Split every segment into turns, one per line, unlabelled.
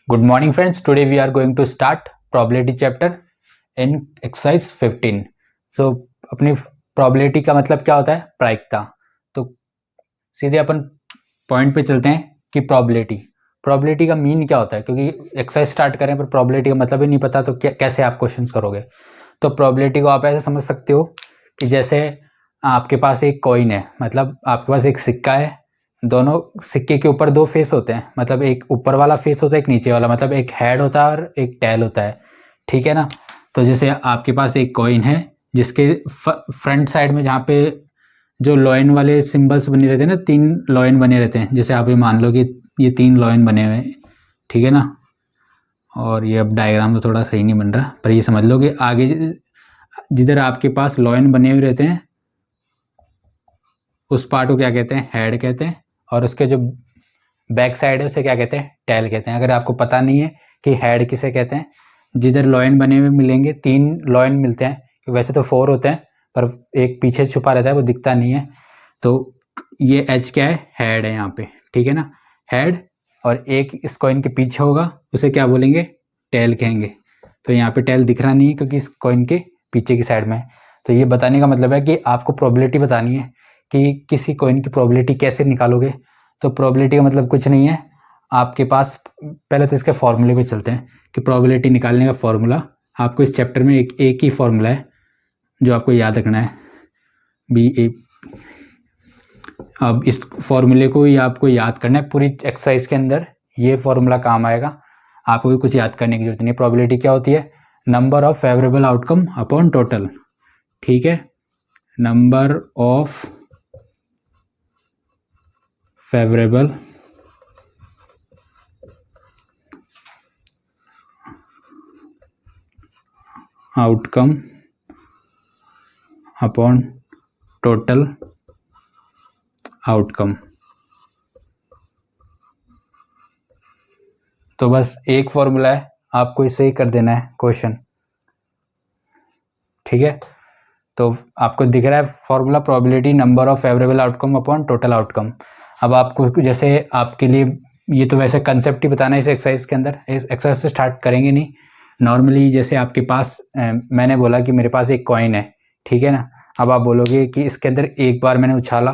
Good morning friends, today we are going to start probability chapter in exercise 15. So अपनी probability का मतलब क्या होता है? प्रायिकता। तो सीधे अपन पॉइंट पे चलते हैं कि probability का मीन क्या होता है, क्योंकि एक्सरसाइज स्टार्ट करें पर probability का मतलब ही नहीं पता तो कैसे आप क्वेश्चंस करोगे। तो probability को आप ऐसे समझ सकते हो कि जैसे आपके पास एक कॉइन है, मतलब आपके पास एक सिक्का है, दोनों सिक्के के ऊपर दो फेस होते हैं, मतलब एक ऊपर वाला फेस होता है एक नीचे वाला, मतलब एक हेड होता है और एक टेल होता है, ठीक है ना। तो जैसे आपके पास एक कॉइन है जिसके फ्रंट साइड में जहाँ पे जो लॉइन वाले सिंबल्स बने रहते हैं ना, 3 लॉइन बने रहते हैं, जैसे आप ये मान लो कि ये 3 लॉइन बने हुए हैं, ठीक है ना। और ये अब डायग्राम तो थोड़ा सही नहीं बन रहा, पर ये समझ लो कि आगे जिधर आपके पास लॉइन बने हुए रहते हैं उस पार्ट को क्या कहते हैं? हेड कहते हैं। और उसके जो बैक साइड है उसे क्या कहते हैं? टेल कहते हैं। अगर आपको पता नहीं है कि हेड किसे कहते हैं, जिधर लॉइन बने हुए मिलेंगे 3 लॉइन मिलते हैं, वैसे तो 4 होते हैं पर एक पीछे छुपा रहता है, वो दिखता नहीं है। तो ये एच क्या है? हेड है यहाँ पे, ठीक है ना, हेड। और एक इस कॉइन के पीछे होगा, उसे क्या बोलेंगे? टेल कहेंगे। तो यहाँ पे टेल दिख रहा नहीं है क्योंकि इस कॉइन के पीछे की साइड में है। तो ये बताने का मतलब है कि आपको प्रोबेबिलिटी बतानी है कि किसी कॉइन की प्रोबेबिलिटी कैसे निकालोगे। तो प्रोबेबिलिटी का मतलब कुछ नहीं है, आपके पास पहले तो इसके फॉर्मूले पे चलते हैं कि प्रोबेबिलिटी निकालने का फॉर्मूला आपको इस चैप्टर में एक ही फॉर्मूला है जो आपको याद रखना है, बी ए। अब इस फॉर्मूले को ही आपको याद करना है पूरी एक्सरसाइज के अंदर, ये फॉर्मूला काम आएगा, आपको भी कुछ याद करने की जरूरत नहीं। प्रोबेबिलिटी क्या होती है? Number of favourable outcome upon total, ठीक है, number of favourable outcome upon total outcome. तो बस एक फॉर्मूला है, आपको इसे ही कर देना है क्वेश्चन, ठीक है। तो आपको दिख रहा है formula, probability number of favourable outcome upon total outcome. अब आपको जैसे आपके लिए ये तो वैसे कंसेप्ट ही बताना है इस एक्सरसाइज के अंदर, इस एक्सरसाइज से स्टार्ट करेंगे नहीं। नॉर्मली जैसे आपके पास मैंने बोला कि मेरे पास एक कॉइन है, ठीक है ना। अब आप बोलोगे कि इसके अंदर एक बार मैंने उछाला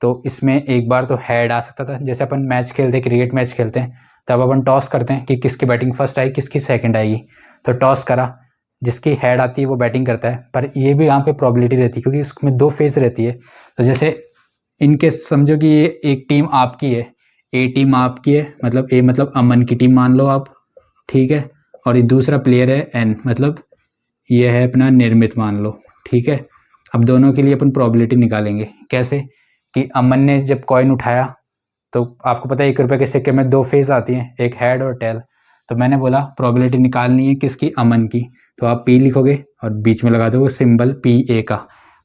तो इसमें एक बार तो हेड आ सकता था, जैसे अपन मैच खेलते हैं, क्रिकेट मैच खेलते हैं, तब अपन टॉस करते हैं कि किसकी बैटिंग फर्स्ट आई किसकी सेकंड आएगी। तो टॉस करा, जिसकी हेड आती है वो बैटिंग करता है, पर ये भी यहाँ पे प्रोबेबिलिटी रहती है क्योंकि इसमें 2 फेज रहती है। तो जैसे इनके समझो कि ये एक टीम आपकी है, ए टीम आपकी है, मतलब ए मतलब अमन की टीम मान लो आप, ठीक है। और ये दूसरा प्लेयर है एन, मतलब ये है अपना निर्मित मान लो, ठीक है। अब दोनों के लिए अपन प्रोबेबिलिटी निकालेंगे, कैसे? कि अमन ने जब कॉइन उठाया तो आपको पता है 1 रुपये के सिक्के में 2 फेस आती हैं, एक हेड और टेल। तो मैंने बोला प्रोबेबिलिटी निकालनी है किसकी? अमन की। तो आप पी लिखोगे और बीच में लगा दोगे सिंबल पी ए का,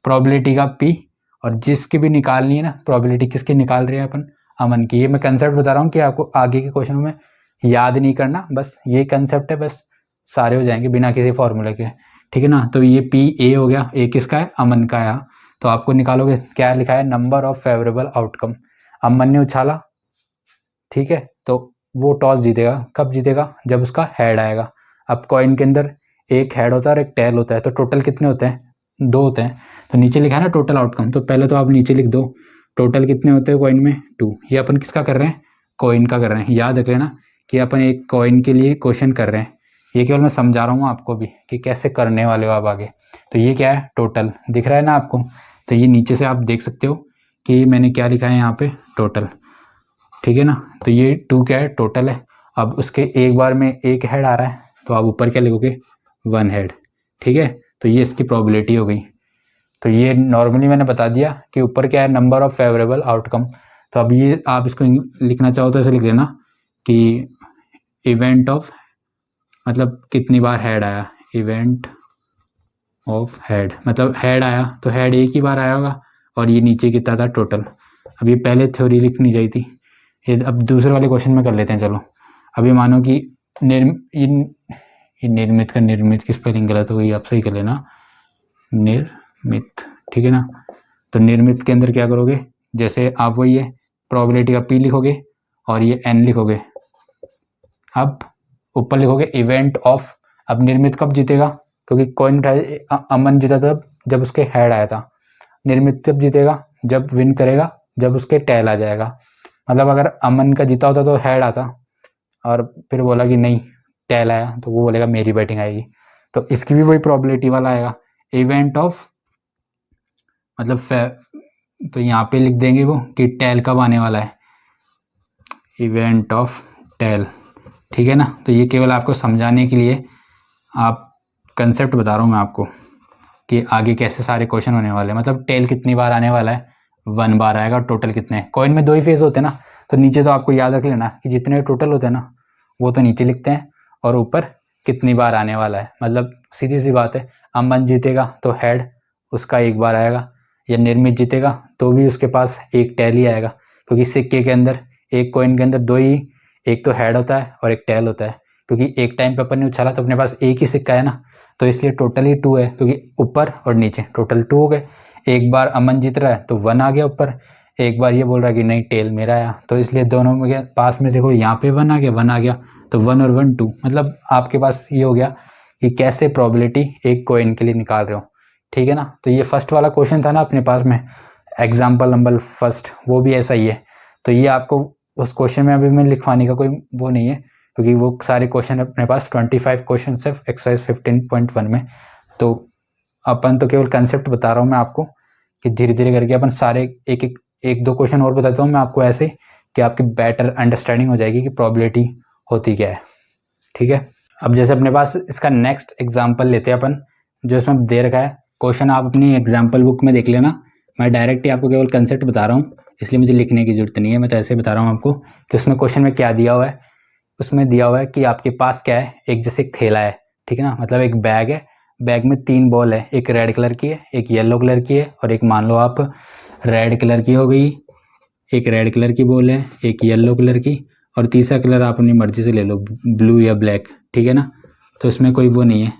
प्रोबेबिलिटी का पी। और जिसकी भी निकालनी है ना प्रोबेबिलिटी, किसकी निकाल रहे हैं अपन? अमन की। ये मैं कंसेप्ट बता रहा हूँ कि आपको आगे के क्वेश्चन में याद नहीं करना, बस ये कंसेप्ट है, बस सारे हो जाएंगे बिना किसी फॉर्मूले के, ठीक है ना। तो ये पी ए हो गया, ए किसका है? अमन का है। तो आपको निकालोगे, क्या लिखा है? Number of favourable outcome. Aman ने उछाला, ठीक है, तो वो टॉस जीतेगा। कब जीतेगा? जब उसका हेड आएगा। अब कॉइन के अंदर एक हेड होता है और एक टेल होता है, तो टोटल कितने होते हैं? 2 होते हैं। तो नीचे लिखा है ना टोटल आउटकम, तो पहले तो आप नीचे लिख दो टोटल कितने होते हैं कॉइन में? 2। ये अपन किसका कर रहे हैं? कॉइन का कर रहे हैं। याद रख लेना कि अपन एक कॉइन के लिए क्वेश्चन कर रहे हैं, ये केवल मैं समझा रहा हूँ आपको भी कि कैसे करने वाले हो आप आगे। तो ये क्या है? टोटल दिख रहा है ना आपको। तो ये नीचे से आप देख सकते हो कि मैंने क्या लिखा है यहाँ पे? टोटल, ठीक है ना। तो ये 2 क्या है? टोटल है। अब उसके एक बार में एक हेड आ रहा है तो आप ऊपर क्या लिखोगे? 1 हेड, ठीक है। तो ये इसकी प्रोबेबिलिटी हो गई। तो ये नॉर्मली मैंने बता दिया कि ऊपर क्या है? Number of favourable outcome. तो अब ये आप इसको लिखना चाहो तो ऐसे लिख लेना कि इवेंट ऑफ, मतलब कितनी बार हेड आया, इवेंट ऑफ हेड, मतलब हेड आया तो हेड एक ही बार आया होगा, और ये नीचे कितना था? टोटल। अब ये पहले थ्योरी लिखनी चाहिए थी, ये अब दूसरे वाले क्वेश्चन में कर लेते हैं। चलो अभी मानो कि निर्मित का निर्मित की स्पेलिंग गलत हो गई, आप सही कर लेना, निर्मित, ठीक है ना। तो निर्मित के अंदर क्या करोगे? जैसे आप वही है, प्रोबेबिलिटी का पी लिखोगे और ये एन लिखोगे, अब ऊपर लिखोगे इवेंट ऑफ। अब निर्मित कब जीतेगा, क्योंकि कॉइन उठाए अमन जीता था जब उसके हेड आया था। निर्मित जब जीतेगा, जब विन करेगा, जब उसके टेल आ जाएगा। मतलब अगर अमन का जीता होता तो हेड आता और फिर बोला कि नहीं टेल आया, तो वो बोलेगा मेरी बैटिंग आएगी। तो इसकी भी वही प्रोबेबिलिटी वाला आएगा, इवेंट ऑफ मतलब तो यहाँ पे लिख देंगे वो कि टेल कब आने वाला है, इवेंट ऑफ टेल। ठीक है ना। तो ये केवल आपको समझाने के लिए आप कंसेप्ट बता रहा हूँ मैं आपको कि आगे कैसे सारे क्वेश्चन होने वाले हैं। मतलब टेल कितनी बार आने वाला है, 1 बार आएगा। टोटल कितने, कॉइन में 2 ही फेज होते हैं ना, तो नीचे तो आपको याद रख लेना कि जितने टोटल होते हैं ना वो तो नीचे लिखते हैं, और ऊपर कितनी बार आने वाला है। मतलब सीधी सी बात है, अमन जीतेगा तो हेड उसका 1 बार आएगा, या निर्मित जीतेगा तो भी उसके पास एक टेल ही आएगा, क्योंकि सिक्के के अंदर एक कॉइन के अंदर 2 ही, एक तो हेड होता है और एक टेल होता है। क्योंकि एक टाइम पे अपन ने उछाला तो अपने पास एक ही सिक्का है ना, तो इसलिए टोटल ही 2 है, क्योंकि ऊपर और नीचे टोटल 2 हो गए। एक बार अमन जीत रहा है तो 1 आ गया ऊपर, एक बार ये बोल रहा है कि नहीं टेल मेरा आया, तो इसलिए दोनों में पास में देखो यहाँ पे 1 आ गया, 1 आ गया, तो 1 और 1 2। मतलब आपके पास ये हो गया कि कैसे प्रोबेबिलिटी एक कॉइन के लिए निकाल रहे हो। ठीक है ना। तो ये फर्स्ट वाला क्वेश्चन था ना अपने पास में, एग्जाम्पल नंबर फर्स्ट, वो भी ऐसा ही है। तो ये आपको उस क्वेश्चन में अभी मैं लिखवाने का कोई वो नहीं है, क्योंकि वो सारे क्वेश्चन अपने पास 25 क्वेश्चन है एक्सरसाइज 15.1 में। तो अपन तो केवल कंसेप्ट बता रहा हूँ मैं आपको कि धीरे धीरे करके अपन सारे एक दो क्वेश्चन और बताता हूँ मैं आपको ऐसे, कि आपकी बेटर अंडरस्टैंडिंग हो जाएगी कि प्रोबेबिलिटी होती क्या है। ठीक है। अब जैसे अपने पास इसका नेक्स्ट एग्जाम्पल लेते हैं अपन, जो इसमें दे रखा है क्वेश्चन, आप अपनी एग्जाम्पल बुक में देख लेना। मैं डायरेक्ट ही आपको केवल कंसेप्ट बता रहा हूँ, इसलिए मुझे लिखने की जरूरत नहीं है, मैं तो ऐसे बता रहा हूँ आपको कि उसमें क्वेश्चन में क्या दिया हुआ है। उसमें दिया हुआ है कि आपके पास क्या है, एक जैसे एक थैला है, ठीक है ना, मतलब एक बैग है, बैग में 3 बॉल है, एक रेड कलर की है, एक येलो कलर की है, और एक मान लो आप रेड कलर की हो गई, एक रेड कलर की बॉल है, एक येलो कलर की, और तीसरा कलर आप अपनी मर्जी से ले लो, ब्लू या ब्लैक। ठीक है ना। तो इसमें कोई वो नहीं है,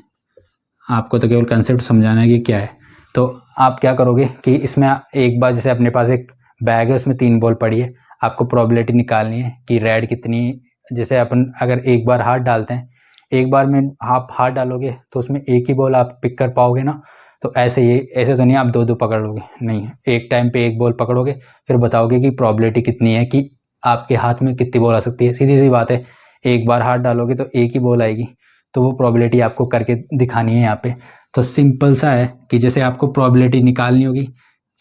आपको तो केवल कंसेप्ट समझाना है कि क्या है। तो आप क्या करोगे कि इसमें एक बार जैसे अपने पास एक बैग है, उसमें 3 बॉल पड़ी है, आपको प्रोबेबिलिटी निकालनी है कि रेड कितनी। जैसे अपन अगर एक बार हाथ डालते हैं, एक बार में आप हाथ डालोगे तो उसमें एक ही बॉल आप पिक कर पाओगे ना। तो ऐसे ही, ऐसे तो नहीं आप 2-2 पकड़ लोगे, नहीं, एक टाइम पे एक बॉल पकड़ोगे, फिर बताओगे कि प्रोबेबिलिटी कितनी है कि आपके हाथ में कितनी बॉल आ सकती है। सीधी सी बात है, एक बार हाथ डालोगे तो एक ही बॉल आएगी, तो वो प्रोबेबिलिटी आपको करके दिखानी है यहाँ पे। तो सिंपल सा है कि जैसे आपको प्रोबेबिलिटी निकालनी होगी,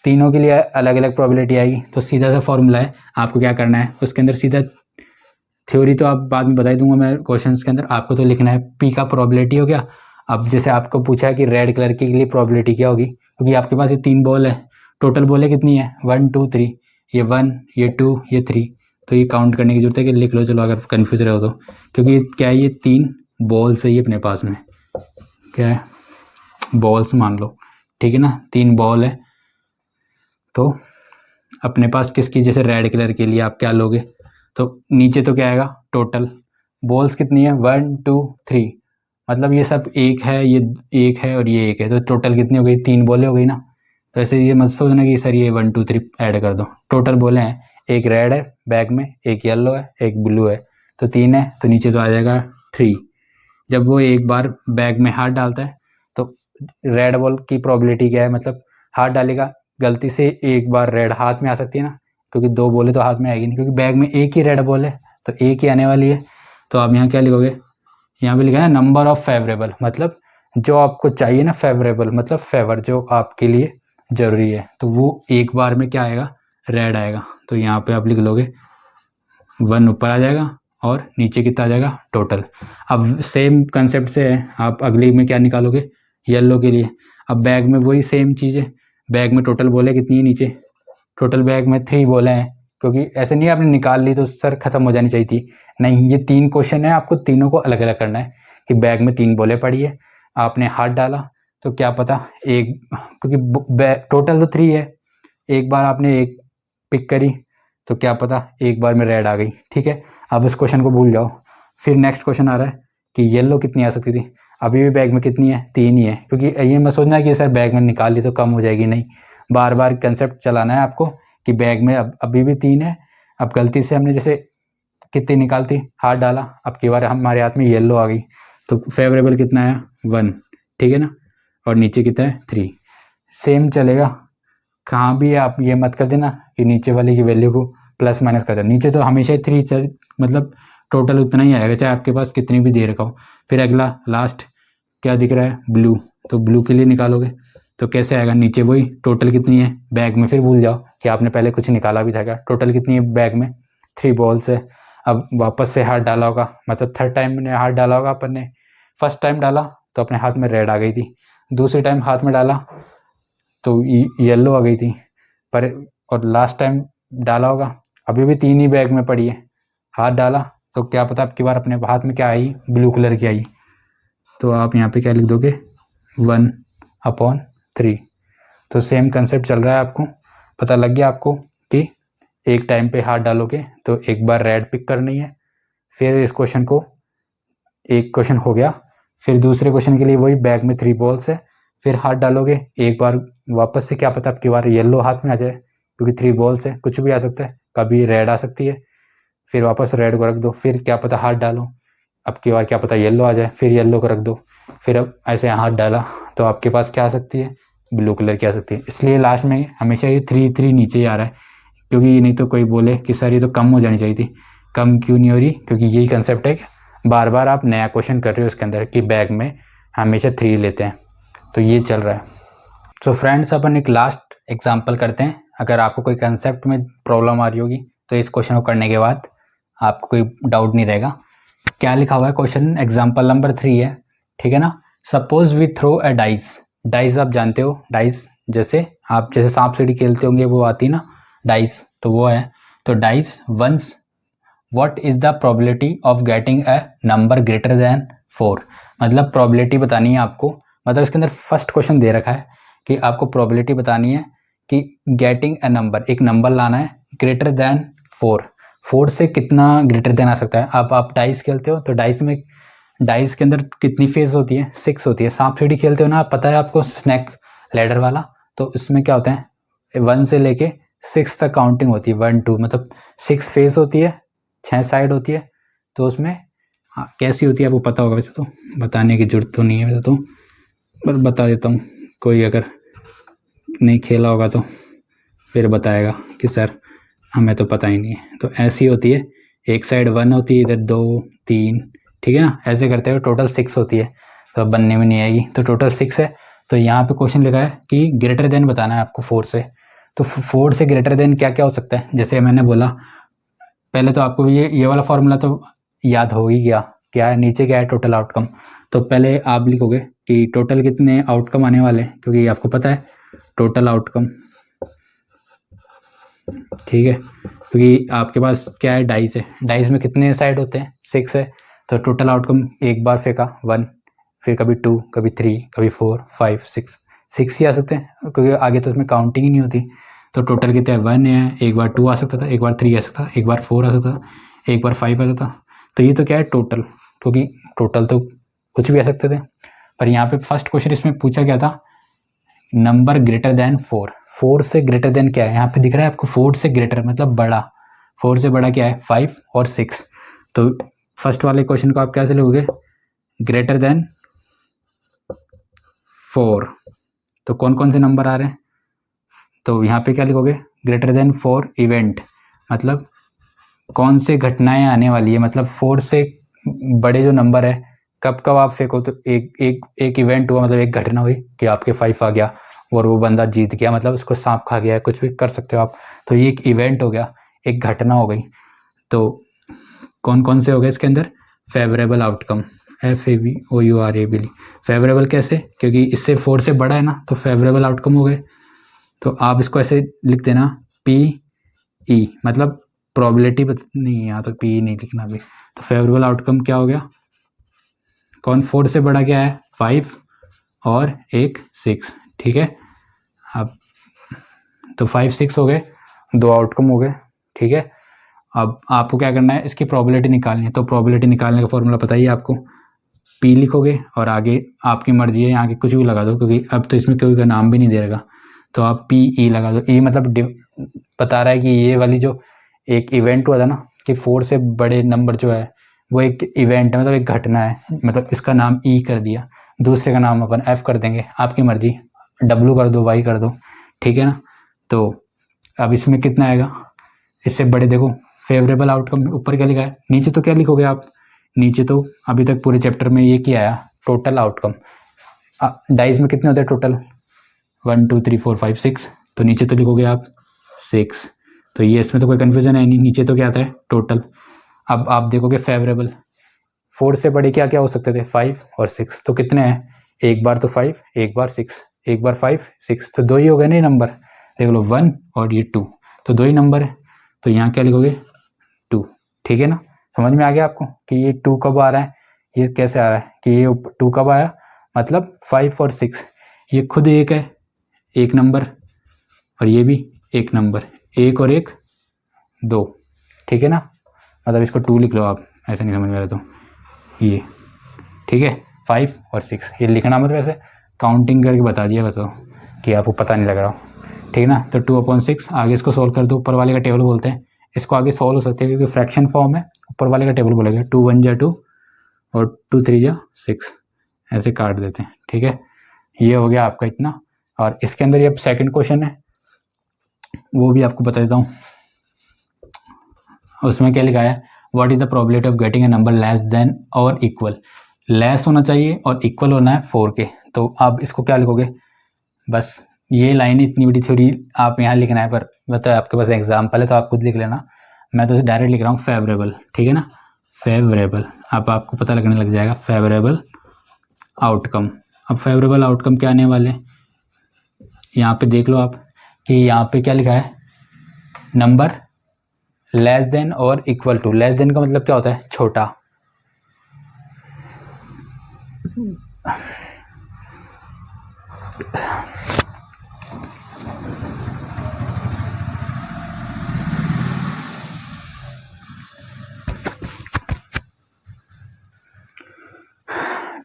तीनों के लिए अलग अलग प्रोबेबिलिटी आएगी, तो सीधा सा फॉर्मूला है, आपको क्या करना है उसके अंदर सीधा, थ्योरी तो आप बाद में बता ही दूंगा मैं क्वेश्चंस के अंदर, आपको तो लिखना है पी का प्रोबेबिलिटी हो गया। अब जैसे आपको पूछा है कि रेड कलर के लिए प्रोबेबिलिटी क्या होगी, क्योंकि आपके पास ये 3 बॉल है, टोटल बॉल कितनी है 1 2 3, ये 1 ये 2 ये 3, तो ये काउंट करने की जरूरत है कि लिख लो, चलो अगर कन्फ्यूज रहे हो तो, क्योंकि क्या है ये 3 बॉल्स है ये अपने पास में, क्या है बॉल्स मान लो। ठीक है ना, 3 बॉल है, तो अपने पास किसकी, जैसे रेड कलर के लिए आप क्या लोगे, तो नीचे तो क्या आएगा टोटल बॉल्स कितनी है 1 2 3, मतलब ये सब एक है, ये एक है और ये एक है, तो टोटल कितनी हो गई 3 बॉलें हो गई ना। तो ऐसे ये मत सोचना कि सर ये 1 2 3 ऐड कर दो, टोटल बॉलें हैं, एक रेड है बैग में, एक येलो है, एक ब्लू है, तो 3 है, तो नीचे तो आ जाएगा 3। जब वो एक बार बैग में हाथ डालता है तो रेड बॉल की प्रोबेबिलिटी क्या है, मतलब हाथ डालेगा, गलती से एक बार रेड हाथ में आ सकती है ना, क्योंकि 2 बॉलें तो हाथ में आएगी नहीं, क्योंकि बैग में एक ही रेड बॉल है, तो एक ही आने वाली है। तो आप यहाँ क्या लिखोगे, यहाँ पे लिखा है नंबर ऑफ फेवरेबल, मतलब जो आपको चाहिए ना, फेवरेबल मतलब फेवर, जो आपके लिए जरूरी है, तो वो एक बार में क्या आएगा रेड आएगा। तो यहाँ पे आप लिख लोगे 1 ऊपर आ जाएगा और नीचे कितना आ जाएगा टोटल। अब सेम कंसेप्ट से है, आप अगली में क्या निकालोगे येलो के लिए। अब बैग में वही सेम चीज़ है, बैग में टोटल बॉलें कितनी है नीचे, टोटल बैग में 3 बॉलें हैं, क्योंकि ऐसे नहीं आपने निकाल ली तो सर खत्म हो जानी चाहिए थी, नहीं, ये 3 क्वेश्चन है, आपको तीनों को अलग अलग करना है कि बैग में 3 बॉलें पड़ी है, आपने हाथ डाला तो क्या पता एक, क्योंकि टोटल तो 3 है, एक बार आपने एक पिक करी तो क्या पता एक बार में रेड आ गई। ठीक है, अब इस क्वेश्चन को भूल जाओ। फिर नेक्स्ट क्वेश्चन आ रहा है कि येलो कितनी आ सकती थी, अभी भी बैग में कितनी है 3 ही है, क्योंकि ये मत सोचना कि सर बैग में निकाल ली तो कम हो जाएगी, नहीं, बार बार कंसेप्ट चलाना है आपको कि बैग में अभी भी 3 है। अब गलती से हमने जैसे कितनी निकालती, हाथ डाला, अब की बार हमारे हाथ में येलो आ गई, तो फेवरेबल कितना है 1, ठीक है ना, और नीचे कितना है 3। सेम चलेगा, कहाँ भी आप ये मत कर देना कि नीचे वाले की वैल्यू को प्लस माइनस कर देना, नीचे तो हमेशा ही 3 मतलब टोटल उतना ही आएगा चाहे आपके पास कितनी भी दे रखा हो। फिर अगला लास्ट क्या दिख रहा है, ब्लू, तो ब्लू के लिए निकालोगे तो कैसे आएगा, नीचे वही टोटल कितनी है बैग में, फिर भूल जाओ कि आपने पहले कुछ निकाला भी था क्या, टोटल कितनी है बैग में 3 बॉल्स है। अब वापस से हाथ डाला होगा, मतलब थर्ड टाइम ने हाथ डाला होगा अपन ने, फर्स्ट टाइम डाला तो अपने हाथ में रेड आ गई थी, दूसरी टाइम हाथ में डाला तो येलो आ गई थी, पर और लास्ट टाइम डाला होगा, अभी भी 3 ही बैग में पड़ी है, हाथ डाला तो क्या पता आपकी बार अपने हाथ में क्या आई, ब्लू कलर की आई, तो आप यहाँ पे क्या लिख दोगे 1/3। तो सेम कंसेप्ट चल रहा है, आपको पता लग गया आपको कि एक टाइम पे हाथ डालोगे तो एक बार रेड पिक करनी है, फिर इस क्वेश्चन को एक क्वेश्चन हो गया, फिर दूसरे क्वेश्चन के लिए वही बैग में 3 बॉल्स है, फिर हाथ डालोगे एक बार वापस से, क्या पता आपकी बार येलो हाथ में आ जाए क्योंकि 3 बॉल्स है, कुछ भी आ सकता है, कभी रेड आ सकती है, फिर वापस रेड को रख दो, फिर क्या पता हाथ डालो, अब की बार क्या पता येलो आ जाए, फिर येलो को रख दो, फिर अब ऐसे हाथ डाला तो आपके पास क्या आ सकती है, ब्लू कलर की आ सकती है। इसलिए लास्ट में हमेशा ये 3 नीचे ही आ रहा है, क्योंकि नहीं तो कोई बोले कि सर ये तो कम हो जानी चाहिए थी, कम क्यों नहीं हो रही, क्योंकि यही कंसेप्ट है कि बार बार आप नया क्वेश्चन कर रहे हो उसके अंदर कि बैग में हमेशा 3 लेते हैं, तो ये चल रहा है। तो फ्रेंड्स अपन एक लास्ट एग्जाम्पल करते हैं, अगर आपको कोई कंसेप्ट में प्रॉब्लम आ रही होगी तो इस क्वेश्चन को करने के बाद आपको कोई डाउट नहीं रहेगा। क्या लिखा हुआ है क्वेश्चन, एग्जाम्पल नंबर 3 है, ठीक है ना। Suppose we throw a dice, dice आप जानते हो, डाइस जैसे आप जैसे सांप सीढ़ी खेलते होंगे वो आती ना डाइस, तो वो है, तो dice once what is the probability of getting a number greater than 4, मतलब प्रोबेबिलिटी बतानी है आपको, मतलब इसके अंदर फर्स्ट क्वेश्चन दे रखा है कि आपको प्रोबेबिलिटी बतानी है कि गेटिंग अ नंबर, एक नंबर लाना है ग्रेटर देन 4 से कितना ग्रेटर देन आ सकता है। आप डाइस खेलते हो तो डाइस के अंदर कितनी फेज होती है, 6 होती है। सांप सीढ़ी खेलते हो ना, पता है आपको, स्नैक लैडर वाला, तो इसमें क्या होता है 1 से लेके 6 तक काउंटिंग होती है, 1 2 मतलब 6 फेज होती है, 6 साइड होती है, तो उसमें कैसी होती है आपको पता होगा, वैसे तो बताने की जरूरत तो नहीं है वैसे तो, बस बता देता हूँ, कोई अगर नहीं खेला होगा तो फिर बताएगा कि सर हमें तो पता ही नहीं है। तो ऐसी होती है, एक साइड 1 होती है, इधर 2 3, ठीक है ना, ऐसे करते हुए टोटल 6 होती है, तो अब बनने में नहीं आएगी, तो टोटल 6 है। तो यहाँ पे क्वेश्चन लिखा है कि ग्रेटर देन बताना है आपको 4 से, तो 4 से ग्रेटर देन क्या क्या हो सकता है, जैसे मैंने बोला पहले तो आपको ये वाला फॉर्मूला तो याद हो ही गया, क्या है नीचे क्या है टोटल आउटकम, तो पहले आप लिखोगे कि टोटल कितने आउटकम आने वाले, क्योंकि आपको पता है टोटल आउटकम, ठीक है, क्योंकि आपके पास क्या है डाइस है, डाइस में कितने साइड होते हैं 6 है, तो टोटल आउटकम एक बार फेंका 1, फिर कभी 2 कभी 3 कभी 4 5 6 ही आ सकते हैं, क्योंकि आगे तो उसमें काउंटिंग ही नहीं होती, तो टोटल कितने 1 है, एक बार 2 आ सकता था, एक बार 3 आ सकता था, एक बार 4 आ सकता था, एक बार 5 आ सकता था, तो ये तो क्या है टोटल, क्योंकि टोटल तो कुछ भी आ सकते थे। पर यहाँ पे फर्स्ट क्वेश्चन इसमें पूछा क्या था, नंबर ग्रेटर देन 4 से ग्रेटर देन क्या है, यहाँ पे दिख रहा है आपको 4 से ग्रेटर मतलब बड़ा, 4 से बड़ा क्या है 5 और 6, तो फर्स्ट वाले क्वेश्चन को आप कैसे लिखोगे, ग्रेटर देन 4, तो कौन कौन से नंबर आ रहे हैं, तो यहाँ पे क्या लिखोगे ग्रेटर देन 4 इवेंट, मतलब कौन से घटनाएं आने वाली है, मतलब 4 से बड़े जो नंबर है कब कब आप फेंको, तो एक इवेंट हुआ, मतलब एक घटना हुई कि आपके 5 आ गया और वो बंदा जीत गया, मतलब उसको सांप खा गया, कुछ भी कर सकते हो आप, तो ये एक इवेंट हो गया, एक घटना हो गई। तो कौन कौन से हो गए इसके अंदर, फेवरेबल आउटकम, FAVOURABLE, फेवरेबल कैसे, क्योंकि इससे 4 से बड़ा है ना, तो फेवरेबल आउटकम हो गए, तो आप इसको ऐसे लिख देना PE, मतलब प्रोबेबिलिटी नहीं, यहाँ तो PE नहीं लिखना अभी, तो फेवरेबल आउटकम क्या हो गया, कौन 4 से बड़ा क्या है 5 और एक 6, ठीक है, अब तो 5 6 हो गए, 2 आउटकम हो गए, ठीक है। अब आपको क्या करना है, इसकी प्रोबेबिलिटी निकालनी है, तो प्रोबेबिलिटी निकालने का फॉर्मूला पता ही है आपको, P लिखोगे और आगे आपकी मर्जी है, यहाँ के कुछ भी लगा दो, क्योंकि अब तो इसमें कोई का नाम भी नहीं दे रहेगा, तो आप PE लगा दो, E मतलब बता रहा है कि ये वाली जो एक इवेंट हुआ था ना कि 4 से बड़े नंबर जो है वो एक इवेंट है, मतलब एक घटना है, मतलब इसका नाम ई कर दिया, दूसरे का नाम अपन एफ कर देंगे, आपकी मर्जी, डब्ल्यू कर दो, वाई कर दो, ठीक है ना। तो अब इसमें कितना आएगा, इससे बड़े देखो फेवरेबल आउटकम, ऊपर क्या लिखा है, नीचे तो क्या लिखोगे आप, नीचे तो अभी तक पूरे चैप्टर में ये क्या आया, टोटल आउटकम। डाइज में कितने होते हैं टोटल, 1 2 3 4 5 6, तो नीचे तो लिखोगे आप 6, तो ये इसमें तो कोई कन्फ्यूजन है नहीं, नीचे तो क्या आता है टोटल। अब आप देखोगे फेवरेबल, 4 से बड़े क्या क्या हो सकते थे, 5 और 6, तो कितने हैं, एक बार तो 5, एक बार 6, एक बार 5 6, तो 2 ही हो गए नहीं नंबर, देख लो 1 और ये 2, तो 2 ही नंबर है, तो यहाँ क्या लिखोगे 2, ठीक है ना। समझ में आ गया आपको कि ये 2 कब आ रहा है, ये कैसे आ रहा है कि ये 2 कब आया, मतलब 5 और 6 ये खुद एक है, एक नंबर, और ये भी एक नंबर, एक और एक 2, ठीक है ना, मतलब इसको 2 लिख लो आप, ऐसे नहीं समझ में आ रहा तो ये, ठीक है, 5 और 6 ये लिखना मत, वैसे काउंटिंग करके बता दिया बस कि आपको पता नहीं लग रहा हो, ठीक है ना। तो 2/6 आगे इसको सॉल्व कर दो, ऊपर वाले का टेबल बोलते हैं, इसको आगे सॉल्व हो सकते हैं क्योंकि फ्रैक्शन फॉर्म है, ऊपर वाले का टेबल बोलेगा 2 1 जा 2 और 2 3 जा 6, ऐसे काट देते हैं, ठीक है। ये हो गया आपका इतना, और इसके अंदर ये सेकंड क्वेश्चन है वो भी आपको बता देता हूँ, उसमें क्या लिखा है, what is the probability of getting a number less than और इक्वल, लेस होना चाहिए और इक्वल होना है 4 के, तो आप इसको क्या लिखोगे, बस ये लाइन इतनी बड़ी थ्योरी आप यहाँ लिखना है, पर मतलब आपके पास एग्जाम्पल है तो आप खुद लिख लेना, मैं तो डायरेक्ट लिख रहा हूँ फेवरेबल, ठीक है ना, फेवरेबल, अब आपको पता लगने लग जाएगा फेवरेबल आउटकम। अब फेवरेबल आउटकम क्या आने वाले, यहाँ पे देख लो आप कि यहाँ पे क्या लिखा है, नंबर लेस देन और इक्वल टू, लेस देन का मतलब क्या होता है, छोटा,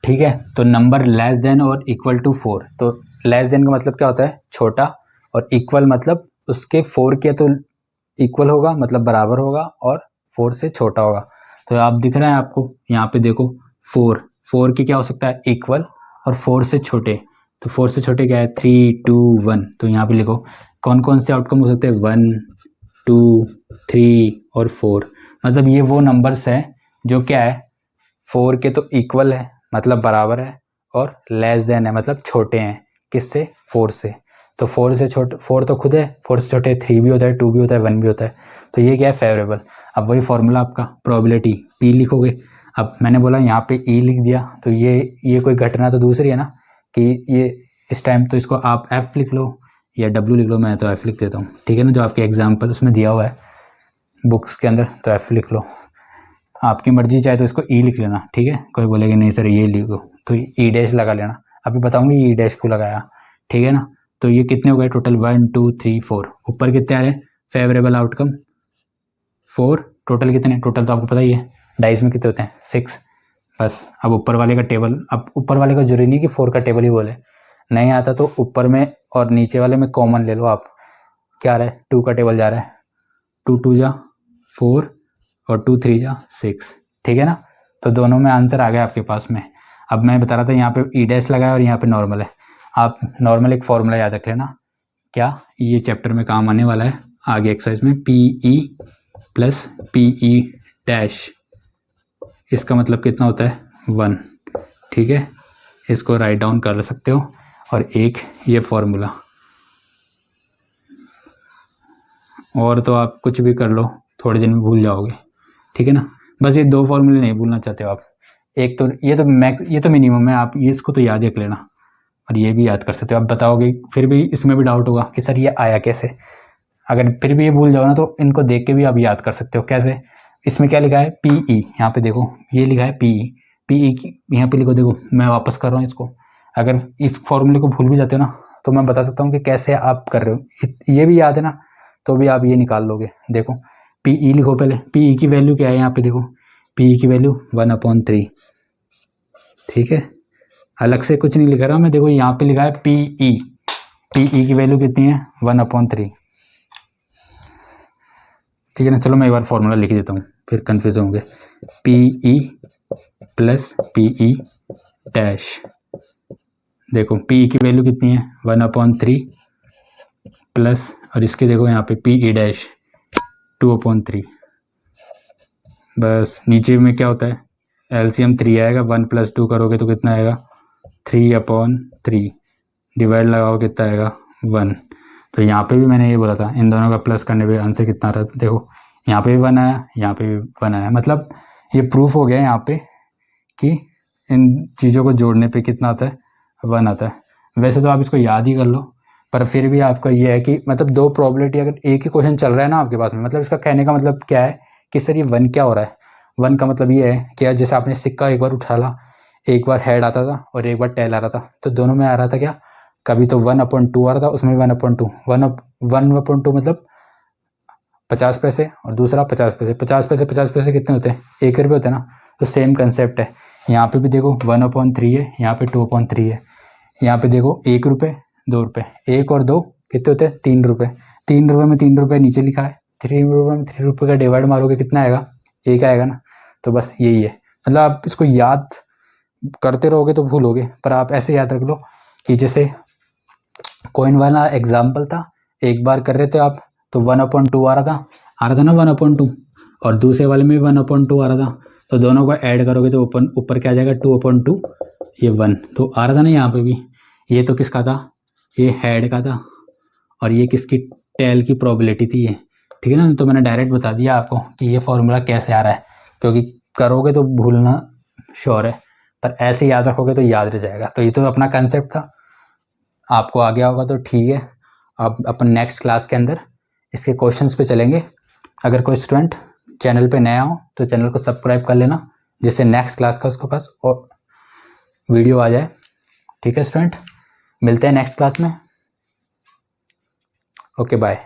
ठीक है। तो नंबर लेस देन और इक्वल टू 4, तो लेस देन का मतलब क्या होता है, छोटा, और इक्वल मतलब उसके 4 के तो इक्वल होगा, मतलब बराबर होगा, और 4 से छोटा होगा। तो आप दिख रहा है आपको यहाँ पे देखो 4 के क्या हो सकता है, इक्वल, और 4 से छोटे, तो 4 से छोटे क्या है, 3 2 1, तो यहाँ पे लिखो कौन कौन से आउटकम हो सकते हैं, 1 2 3 और 4, मतलब ये वो नंबर्स हैं जो क्या है, 4 के तो इक्वल है मतलब बराबर है, और लेस देन है मतलब छोटे हैं, किससे, 4 से, तो 4 से छोटे, 4 तो खुद है, 4 से छोटे 3 भी होता है, 2 भी होता है, 1 भी होता है, तो ये क्या है फेवरेबल। अब वही फॉर्मूला आपका प्रोबेबिलिटी P लिखोगे, अब मैंने बोला यहाँ पे E लिख दिया, तो ये कोई घटना तो दूसरी है ना, कि ये इस टाइम तो इसको आप F लिख लो या W लिख लो, मैं तो F लिख देता हूँ, ठीक है ना, जो आपके एग्जाम्पल उसमें दिया हुआ है बुक्स के अंदर, तो F लिख लो, आपकी मर्जी, चाहे तो इसको E लिख लेना, ठीक है, कोई बोलेगा नहीं सर ये लिखो तो E डैश लगा लेना, अभी बताऊंगी E डैश को लगाया, ठीक है ना। तो ये कितने हो गए टोटल, 1 2 3 4, ऊपर कितने आ रहे हैं, फेवरेबल आउटकम 4, टोटल कितने, टोटल तो आपको पता ही है डाइस में कितने होते हैं 6, बस। अब ऊपर वाले का टेबल, अब ऊपर वाले का जरूरी नहीं कि 4 का टेबल ही बोले, नहीं आता तो ऊपर में और नीचे वाले में कॉमन ले लो आप, क्या आ रहा है, 2 का टेबल जा रहा है, 2 2 जा 4 और 2 3 जा 6, ठीक है ना। तो दोनों में आंसर आ गया आपके पास में। अब मैं बता रहा था यहाँ पे ई डैश लगाया और यहाँ पे नॉर्मल है, आप नॉर्मल एक फॉर्मूला याद रख लेना, क्या, ये चैप्टर में काम आने वाला है आगे एक्सरसाइज में, PE प्लस PE डैश, इसका मतलब कितना होता है 1, ठीक है, इसको राइट डाउन कर सकते हो, और एक ये फॉर्मूला, और तो आप कुछ भी कर लो थोड़े दिन में भूल जाओगे, ठीक है ना। बस ये 2 फॉर्मूले नहीं भूलना चाहते हो आप, एक तो ये तो मिनिमम है, आप ये इसको तो याद ही रख लेना, और ये भी याद कर सकते हो। आप बताओगे फिर भी इसमें भी डाउट होगा कि सर ये आया कैसे, अगर फिर भी ये भूल जाओ ना तो इनको देख के भी आप याद कर सकते हो कैसे। इसमें क्या लिखा है, PE, यहाँ पे देखो ये लिखा है PE की यहाँ पे लिखो, देखो मैं वापस कर रहा हूँ इसको, अगर इस फॉर्मूले को भूल भी जाते हो ना तो मैं बता सकता हूँ कि कैसे आप कर रहे हो, ये भी याद है ना, तो भी आप ये निकाल लोगे। देखो PE लिखो पहले, PE की वैल्यू क्या है, यहाँ पे देखो PE की वैल्यू 1/3, ठीक है, अलग से कुछ नहीं लिख रहा मैं, देखो यहाँ पे लिखा है PE की वैल्यू कितनी है 1/3, ठीक है ना। चलो मैं एक बार फॉर्मूला लिख देता हूँ, फिर कन्फ्यूज होंगे। P E plus P E dash, देखो पी की वैल्यू कितनी है 1/3 प्लस, और इसकी देखो यहाँ पे पी ई डैश 2/3। बस नीचे में क्या होता है, एलसीएम 3 आएगा, 1 + 2 करोगे तो कितना आएगा 3/3, डिवाइड लगाओ कितना आएगा 1। तो यहाँ पे भी मैंने ये बोला था, इन दोनों का प्लस करने पे आंसर कितना आ रहा था, देखो यहाँ पे भी 1 आया, यहाँ पे भी 1 आया। मतलब ये प्रूफ हो गया यहाँ पे कि इन चीज़ों को जोड़ने पे कितना आता है 1 आता है। वैसे तो आप इसको याद ही कर लो, पर फिर भी आपका ये है कि मतलब दो प्रोबेबिलिटी अगर एक ही क्वेश्चन चल रहा है ना आपके पास में, मतलब इसका कहने का मतलब क्या है कि सर ये 1 क्या हो रहा है। 1 का मतलब ये है कि जैसे आपने सिक्का एक बार उछाला, एक बार हेड आता था और एक बार टेल आ रहा था, तो दोनों में आ रहा था क्या, कभी तो 1/2 आ रहा था, उसमें 1/2, 1/2 मतलब 50 पैसे और दूसरा 50 पैसे। 50 पैसे कितने होते हैं, 1 रुपये होते हैं ना। तो सेम कंसेप्ट है यहाँ पे भी, देखो 1/3 है, यहाँ पे 2/3 है, यहाँ पे देखो 1 रुपये 2 रुपये, 1 और 2 कितने होते हैं 3 रुपये। 3 रुपये में 3 रुपये नीचे लिखा है, 3 रुपये में 3 रुपये का डिवाइड मारोगे कितना आएगा 1 आएगा ना। तो बस यही है, मतलब आप इसको याद करते रहोगे तो भूलोगे, पर आप ऐसे याद रख लो कि जैसे कॉइन वाला एग्जाम्पल था, एक बार कर रहे थे आप तो 1/2 आ रहा था ना 1/2, और दूसरे वाले में भी 1/2 आ रहा था, तो दोनों को ऐड करोगे तो ऊपर क्या आ जाएगा 2/2, ये 1 तो आ रहा था ना यहाँ पे भी। ये तो किसका था, ये हेड का था, और ये किसकी, टेल की प्रोबेबिलिटी थी ये, ठीक है ना। तो मैंने डायरेक्ट बता दिया आपको कि ये फॉर्मूला कैसे आ रहा है, क्योंकि करोगे तो भूलना श्योर है, पर ऐसे याद रखोगे तो याद रह जाएगा। तो ये तो अपना कंसेप्ट था, आपको आ गया होगा तो ठीक है। अब अपन नेक्स्ट क्लास के अंदर इसके क्वेश्चंस पे चलेंगे। अगर कोई स्टूडेंट चैनल पे नया हो तो चैनल को सब्सक्राइब कर लेना, जिससे नेक्स्ट क्लास का उसके पास और वीडियो आ जाए। ठीक है स्टूडेंट, मिलते हैं नेक्स्ट क्लास में। Okay bye.